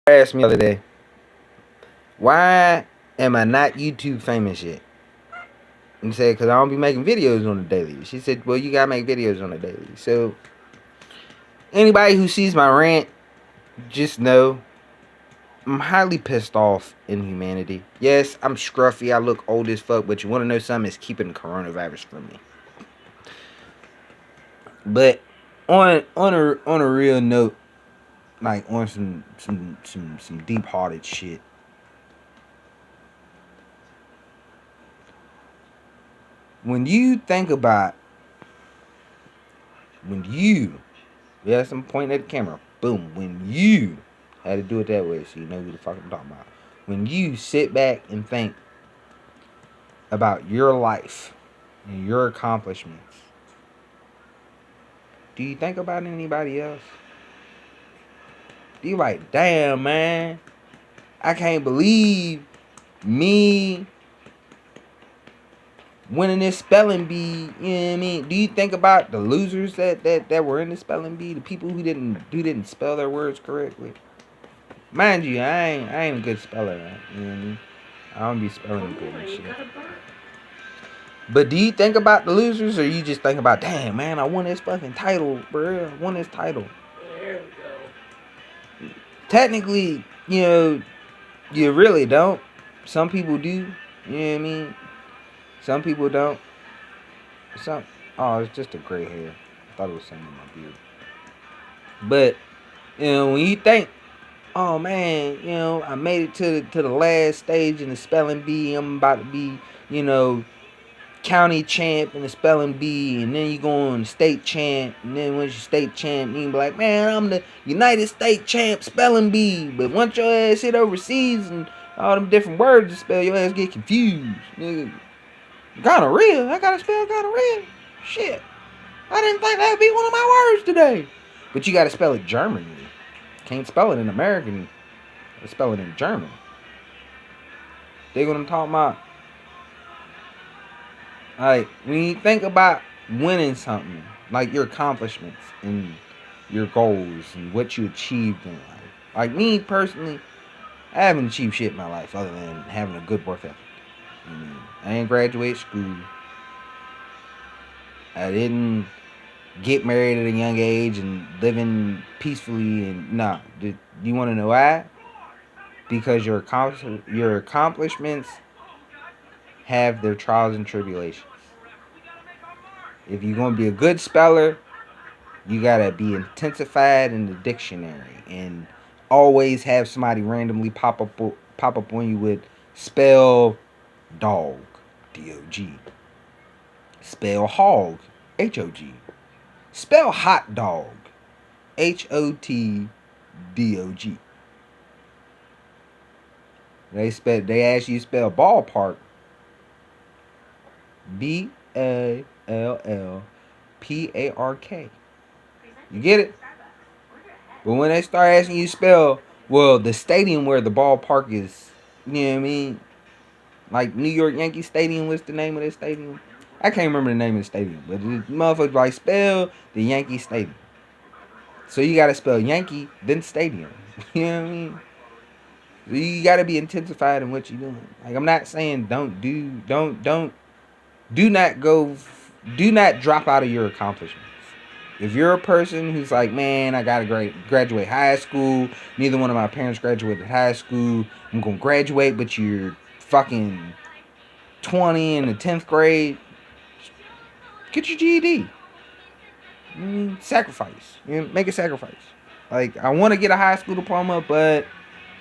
Asked me the other day, why am I not YouTube famous yet? And said, because I don't be making videos on the daily. She said, well, you gotta make videos on the daily. So anybody who sees my rant, just know I'm highly pissed off in humanity. Yes, I'm scruffy, I look old as fuck, but you wanna know something? It's keeping the coronavirus from me. But on a real note, like on some deep hearted shit. When you think about yes, I'm pointing at the camera. Boom. When you had to do it that way, so you know who the fuck I'm talking about. When you sit back and think about your life and your accomplishments, do you think about anybody else? Do you like, damn man, I can't believe me winning this spelling bee, you know what I mean? Do you think about the losers that were in the spelling bee, the people who didn't spell their words correctly? Mind you, I ain't a good speller, you know what I mean? I don't be spelling good and shit. But do you think about the losers, or you just think about, damn man, I won this fucking title, bro. I won this title. There we go. Technically, you know, you really don't. Some people do, you know what I mean? Some people don't. Oh, it's just a gray hair. I thought it was something in my beard. But, you know, when you think, oh man, you know, I made it to the last stage in the spelling bee. I'm about to be, you know, county champ in the spelling bee, and then you go on state champ, and then once you state champ, you can be like, man, I'm the United States champ spelling bee. But once your ass hit overseas and all them different words to spell, your ass get confused, nigga. Gonorrhea? I gotta spell gonorrhea? Shit. I didn't think that would be one of my words today. But you gotta spell it German. Can't spell it in American. Spell it in German. Dig what I'm talking about? Like, when you think about winning something, like your accomplishments and your goals and what you achieved in life. Like me personally, I haven't achieved shit in my life other than having a good work ethic. I didn't graduate school. I didn't get married at a young age and living peacefully. And nah, do you want to know why? Because your accomplishments have their trials and tribulations. If you're going to be a good speller, you got to be intensified in the dictionary and always have somebody randomly pop up on you with spell dog, D-O-G. Spell hog, H-O-G. Spell hot dog, H-O-T-D-O-G. They ask you to spell ballpark, B-A-L-L-P-A-R-K. You get it? But when they start asking you to spell, well, the stadium where the ballpark is, you know what I mean? Like New York Yankee Stadium, what's the name of that stadium? I can't remember the name of the stadium, but the motherfuckers like spell the Yankee Stadium. So you gotta spell Yankee, then stadium. You know what I mean? You gotta be intensified in what you're doing. Like, I'm not saying do not drop out of your accomplishments. If you're a person who's like, man, I gotta graduate high school, neither one of my parents graduated high school, I'm gonna graduate, but you're fucking 20 in the 10th grade, get your GED. Sacrifice. Make a sacrifice. Like, I want to get a high school diploma, but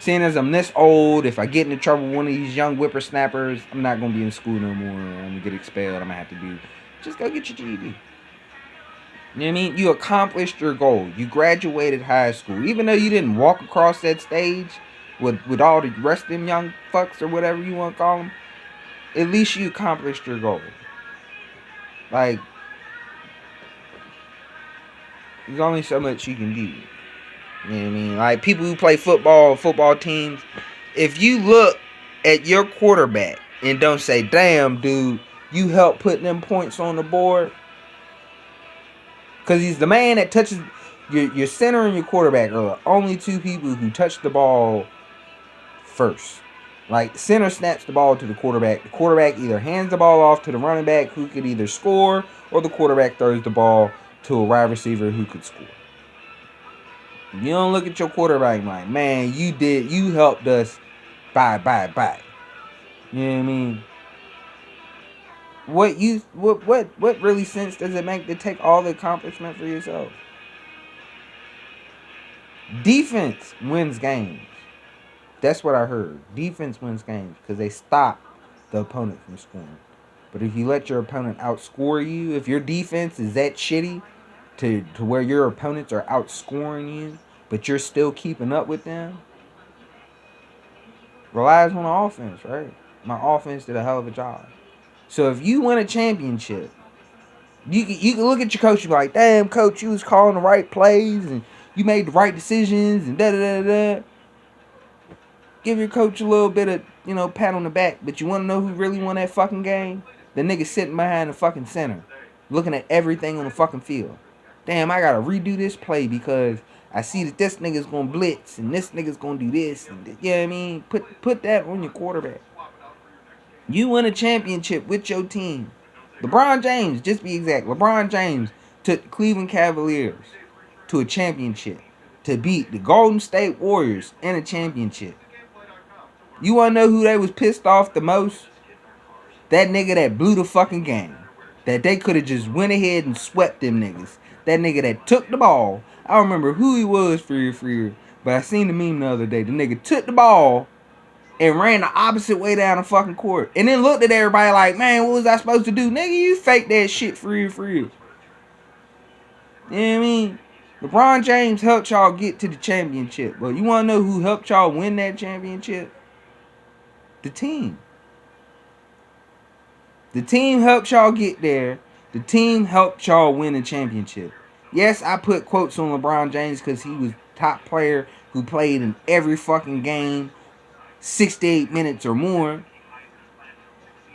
seeing as I'm this old, if I get into trouble with one of these young whippersnappers, I'm not going to be in school no more. I'm going to get expelled. I'm going to have to do, just go get your GED. You know what I mean? You accomplished your goal. You graduated high school. Even though you didn't walk across that stage with all the rest of them young fucks or whatever you want to call them, at least you accomplished your goal. Like, there's only so much you can do. You know what I mean? Like, people who play football teams, if you look at your quarterback and don't say, damn, dude, you helped put them points on the board, because he's the man that touches, Your center and your quarterback are the only two people who touch the ball first. Like, center snaps the ball to the quarterback. The quarterback either hands the ball off to the running back who could either score, or the quarterback throws the ball to a wide receiver who could score. You don't look at your quarterback like, man, you helped us bye. You know what I mean? What really sense does it make to take all the accomplishment for yourself? Defense wins games. That's what I heard. Defense wins games because they stop the opponent from scoring. But if you let your opponent outscore you, if your defense is that shitty to where your opponents are outscoring you, but you're still keeping up with them, relies on the offense, right? My offense did a hell of a job. So if you win a championship, you can look at your coach and be like, damn, coach, you was calling the right plays and you made the right decisions and da-da-da-da. Give your coach a little bit of, pat on the back. But you want to know who really won that fucking game? The nigga sitting behind the fucking center, looking at everything on the fucking field. Damn, I gotta redo this play because I see that this nigga's gonna blitz and this nigga's gonna do this. And you know what I mean? Put that on your quarterback. You win a championship with your team. LeBron James, just be exact. LeBron James took the Cleveland Cavaliers to a championship to beat the Golden State Warriors in a championship. You want to know who they was pissed off the most? That nigga that blew the fucking game. That they could have just went ahead and swept them niggas. That nigga that took the ball. I don't remember who he was for you, but I seen the meme the other day. The nigga took the ball and ran the opposite way down the fucking court. And then looked at everybody like, man, what was I supposed to do? Nigga, you fake that shit for you. You know what I mean? LeBron James helped y'all get to the championship. But you want to know who helped y'all win that championship? The team. The team helped y'all get there. The team helped y'all win a championship. Yes, I put quotes on LeBron James because he was top player who played in every fucking game 68 minutes or more.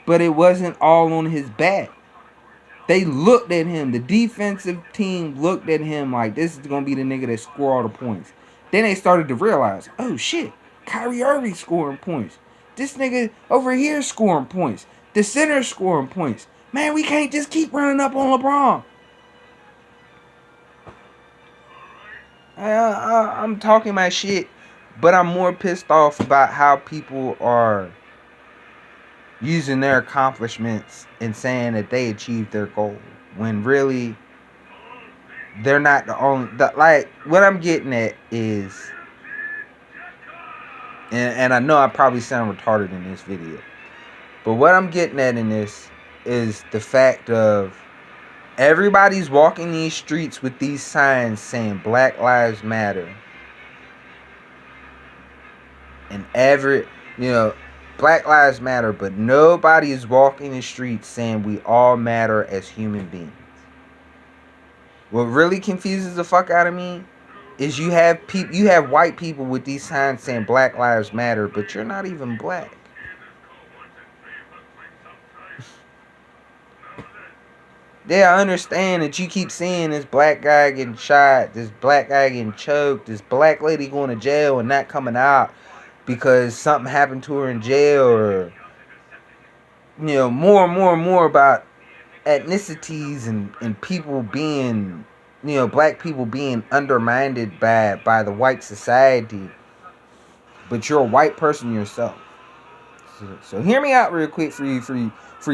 But it wasn't all on his back. They looked at him. The defensive team looked at him like, this is going to be the nigga that score all the points. Then they started to realize, oh shit, Kyrie Irving scoring points. This nigga over here scoring points. The center scoring points. Man, we can't just keep running up on LeBron. I'm talking my shit, but I'm more pissed off about how people are using their accomplishments and saying that they achieved their goal when really they're not the only. Like, what I'm getting at is, and I know I probably sound retarded in this video, but what I'm getting at in this is the fact of everybody's walking these streets with these signs saying Black Lives Matter. And Black Lives Matter, but nobody is walking the streets saying we all matter as human beings. What really confuses the fuck out of me is you have white people with these signs saying Black Lives Matter, but you're not even black. Yeah, I understand that you keep seeing this black guy getting shot, this black guy getting choked, this black lady going to jail and not coming out because something happened to her in jail, or more and more about ethnicities and people being, black people being undermined by the white society, but you're a white person yourself. So hear me out real quick for you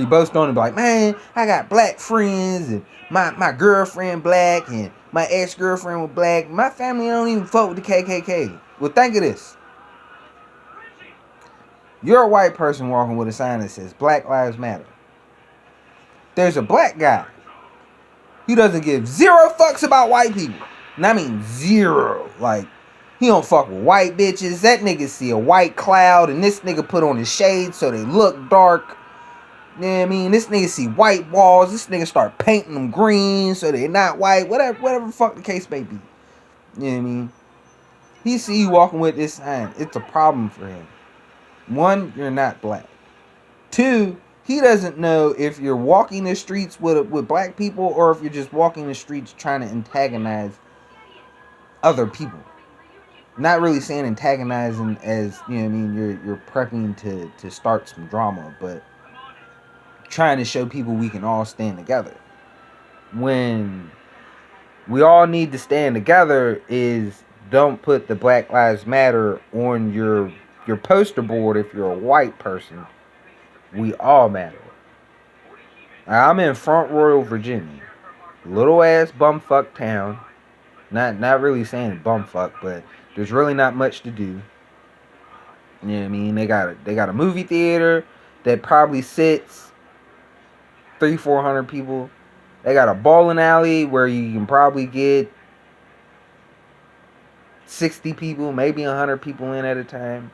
both don't be like, man, I got black friends and my girlfriend black and my ex-girlfriend was black. My family don't even fuck with the KKK. Well, think of this. You're a white person walking with a sign that says Black Lives Matter. There's a black guy who doesn't give zero fucks about white people. And I mean zero. Like, he don't fuck with white bitches. That nigga see a white cloud and this nigga put on his shades so they look dark. You know what I mean? This nigga see white walls. This nigga start painting them green so they're not white. Whatever the fuck the case may be. You know what I mean? He see you walking with this sign. It's a problem for him. One, you're not black. Two, he doesn't know if you're walking the streets with black people or if you're just walking the streets trying to antagonize other people. Not really saying antagonizing as, you know what I mean, you're prepping to start some drama, but trying to show people we can all stand together. When we all need to stand together is don't put the Black Lives Matter on your poster board if you're a white person. We all matter. I'm in Front Royal, Virginia. Little ass bumfuck town. Not really saying bumfuck, but there's really not much to do. You know what I mean? They got a movie theater that probably sits 300-400 people. They got a bowling alley where you can probably get 60 people, maybe 100 people in at a time.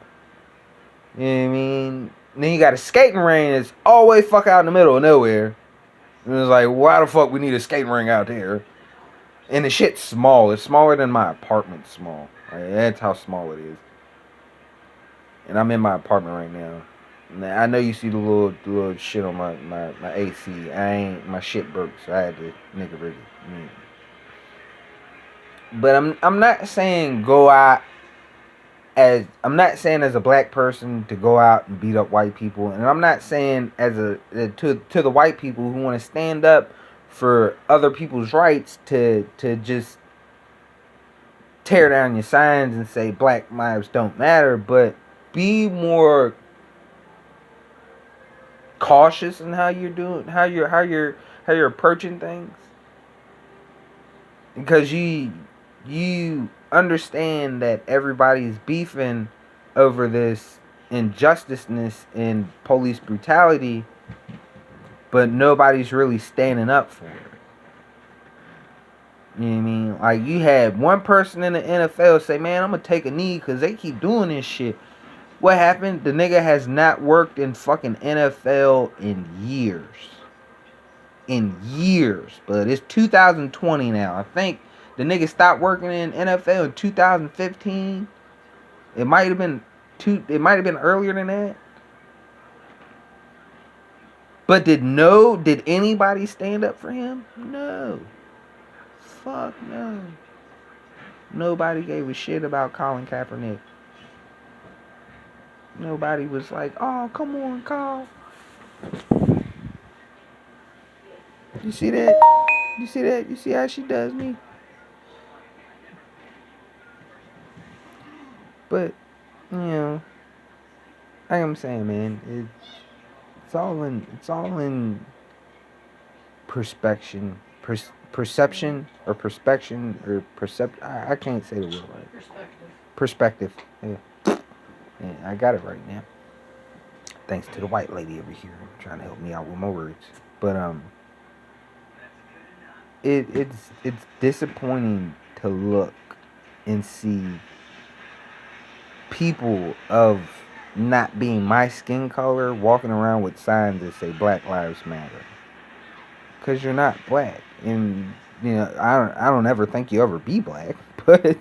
You know what I mean? And then you got a skating ring that's always fuck out in the middle of nowhere. And it's like, why the fuck we need a skating ring out there? And the shit's small. It's smaller than my apartment small. Like, that's how small it is. And I'm in my apartment right now. Now, I know you see the little shit on my AC. My shit broke, so I had to nigga rig it. But I'm not saying go out I'm not saying as a black person to go out and beat up white people, and I'm not saying as to the white people who want to stand up for other people's rights to just tear down your signs and say black lives don't matter, but be more cautious in how you're doing, how you're approaching things, because you understand that everybody's beefing over this injusticeness and police brutality, but nobody's really standing up for it. You know what I mean? Like, you had one person in the NFL say, man, I'm gonna take a knee because they keep doing this shit. What happened? The nigga has not worked in fucking NFL in years. In years. But it's 2020 now. I think the nigga stopped working in NFL in 2015. It might have been earlier than that. But did anybody stand up for him? No. Fuck no. Nobody gave a shit about Colin Kaepernick. Nobody was like, oh, come on, Kyle. You see that? You see that? You see how she does me? But, you know, like I'm saying, man, it's all in perception, perception or perspection or percept. I can't say the word right. Perspective. Yeah. Yeah, I got it right now. Thanks to the white lady over here trying to help me out with my words. But it's disappointing to look and see people of not being my skin color walking around with signs that say Black Lives Matter. Cause you're not black, and you know I don't ever think you ever be black, but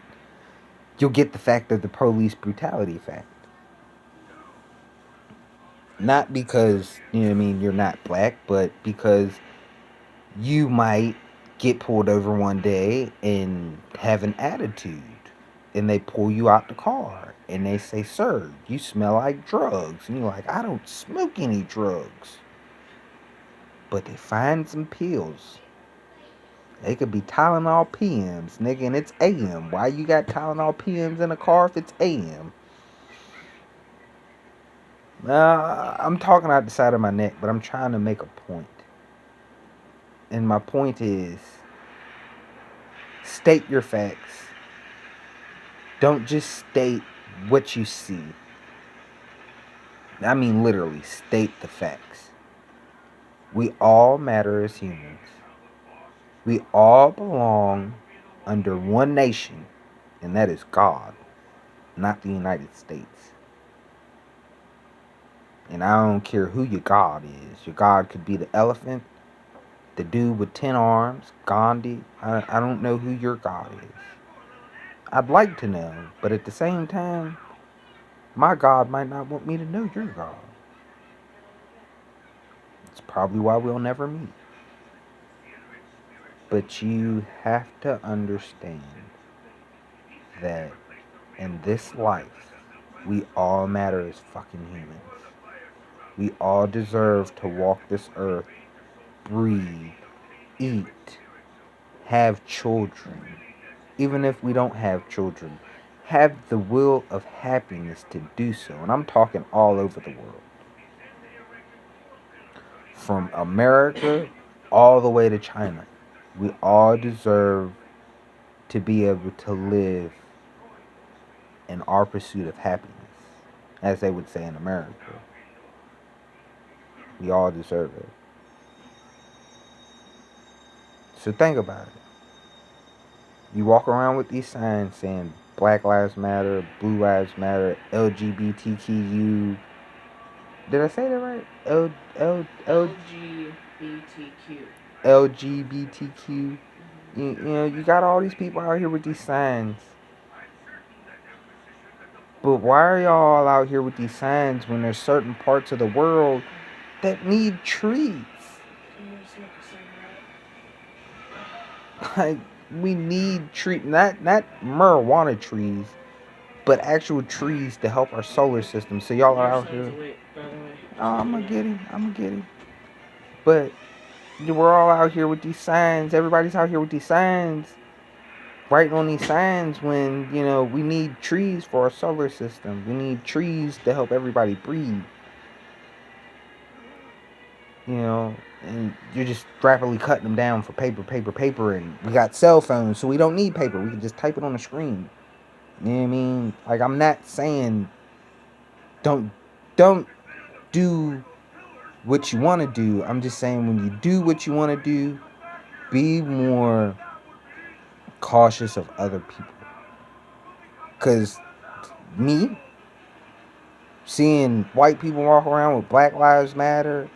you'll get the fact of the police brutality fact. Not because, you know what I mean, you're not black, but because you might get pulled over one day and have an attitude, and they pull you out the car and they say, sir, you smell like drugs, and you're like, I don't smoke any drugs. But they find some pills. They could be Tylenol PMs, nigga, and it's AM. Why you got Tylenol PMs in a car if it's AM? I'm talking out the side of my neck, but I'm trying to make a point. And my point is, state your facts. Don't just state what you see. I mean, literally, state the facts. We all matter as humans. We all belong under one nation, and that is God, not the United States. And I don't care who your God is. Your God could be the elephant, the dude with 10 arms, Gandhi. I don't know who your God is. I'd like to know, but at the same time, my God might not want me to know your God. It's probably why we'll never meet. But you have to understand that in this life, we all matter as fucking humans. We all deserve to walk this earth, breathe, eat, have children. Even if we don't have children, have the will of happiness to do so. And I'm talking all over the world. From America all the way to China. We all deserve to be able to live in our pursuit of happiness, as they would say in America. We all deserve it. So think about it. You walk around with these signs saying Black Lives Matter, Blue Lives Matter, LGBTQ. Did I say that right? LGBTQ. LGBTQ. You know, you got all these people out here with these signs. But why are y'all out here with these signs when there's certain parts of the world that need trees? Like, we need not marijuana trees, but actual trees to help our solar system. So y'all are out here. Oh, I'm gonna get him. But we're all out here with these signs. Everybody's out here with these signs, writing on these signs when, you know, we need trees for our solar system. We need trees to help everybody breathe. You know, and you're just rapidly cutting them down for paper, and we got cell phones, so we don't need paper. We can just type it on the screen. You know what I mean? Like, I'm not saying don't do what you want to do. I'm just saying when you do what you want to do, be more cautious of other people. Because me, seeing white people walk around with Black Lives Matter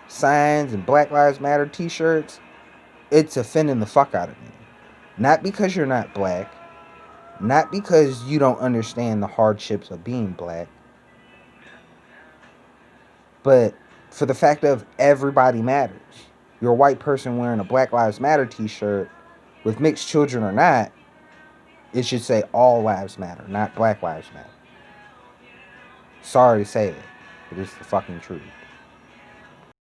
signs and Black Lives Matter t-shirts, it's offending the fuck out of me. Not because you're not black, not because you don't understand the hardships of being black, but for the fact of everybody matters. You're a white person wearing a Black Lives Matter t-shirt, with mixed children or not, it should say all lives matter, not Black Lives Matter. Sorry to say it, but it's the fucking truth.